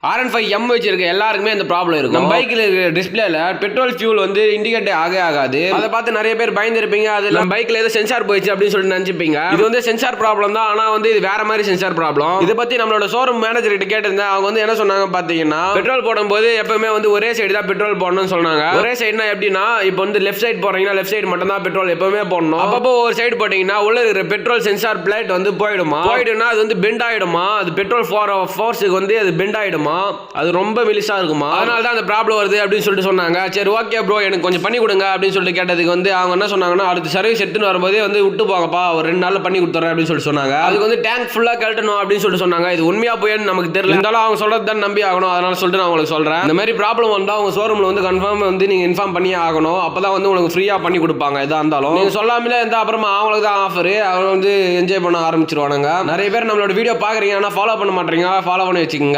R15M வச்சிருக்க எல்லாருக்குமே இந்த ப்ராப்ளம் இருக்கும். நம்ம பைக்கில் இருக்கிற டிஸ்பிளேல பெட்ரோல் ஃபியூல் வந்து இண்டிகேட் ஆகாது. அதை பார்த்து நிறைய பேர் பயந்துருப்பீங்க. அது நம்ம பைக்ல ஏதோ சென்சார் போயிடுச்சு அப்படின்னு சொல்லிட்டு நினைச்சுப்பீங்க. இது வந்து சென்சார் ப்ராப்ளம் தான். ஆனா வந்து இது வேற மாதிரி சென்சார் ப்ராப்ளம். இதை பத்தி நம்மளோட ஷோரூம் மேனேஜர் கிட்ட கேட்டிருந்தேன். அவங்க வந்து என்ன சொன்னாங்க பாத்தீங்கன்னா, பெட்ரோல் போடும்போது எப்பவுமே வந்து ஒரே சைடு தான் பெட்ரோல் போடணும்னு சொன்னாங்க. ஒரே சைடுனா எப்படின்னா, இப்போ வந்து லெஃப்ட் சைடு போறீங்கன்னா லெஃப்ட் சைடு மட்டும் தான் பெட்ரோல் எப்பவுமே போடணும். அப்பப்போ ஒரு சைடு போட்டீங்கன்னா உள்ள இருக்கிற பெட்ரோல் சென்சார் பிளேட் வந்து போயிடுமா அது வந்து பெண்ட் ஆயிடுமா. அது பெட்ரோல் ஃபோர்ஸுக்கு வந்து அது பெண்ட் ஆயிடுமா. அது ரொம்ப மெலிசா இருக்குமா. அதனால தான் அந்த ப்ராப்ளம் வருது அப்படின்னு சொல்லிட்டு சொன்னாங்க. சரி ஓகே ப்ரோ, எனக்கு கொஞ்சம் பண்ணி கொடுங்க அப்படின்னு சொல்லிட்டு கேட்டதுக்கு வந்து அவங்க என்ன சொன்னாங்கன்னா, அடுத்த சர்வீஸ் எடுத்துன்னு வரும்போதே வந்து விட்டு போங்கப்பா, ஒரு 2 நாள்ல பண்ணி கொடுத்துறேன் அப்படின்னு சொல்லிட்டு சொன்னாங்க. அதுக்கு வந்து டேங்க் ஃபுல்லா கழட்டணும் அப்படின்னு சொல்லிட்டு சொன்னாங்க. இது உண்மையா போயன்னு நமக்கு தெரியல. இருந்தாலும் அவங்க சொல்றது தான் நம்பி ஆகணும். அதனால சொல்லிட்டு நான் உங்களுக்கு சொல்றேன். இந்த மாதிரி ப்ராப்ளம் வந்தா அவங்க ஷோரூம்ல வந்து கன்ஃபார்ம் வந்து நீங்க இன்ஃபார்ம் பண்ணியே ஆகணும். அப்பதான் வந்து உங்களுக்கு ஃப்ரீயா பண்ணி கொடுப்பாங்க. எதா இருந்தாலும் நீங்க சொல்லாமலே இருந்தா அப்புறமா அவங்களுக்கு தான் ஆஃபர். அவங்க வந்து என்ஜாய் பண்ண ஆரம்பிச்சிருவானுங்க. நிறைய பேர் நம்மளோட வீடியோ பாக்குறீங்க, ஆனா ஃபாலோ பண்ண மாட்டீங்க. ஃபாலோ பண்ணி வச்சுக்கோங்க.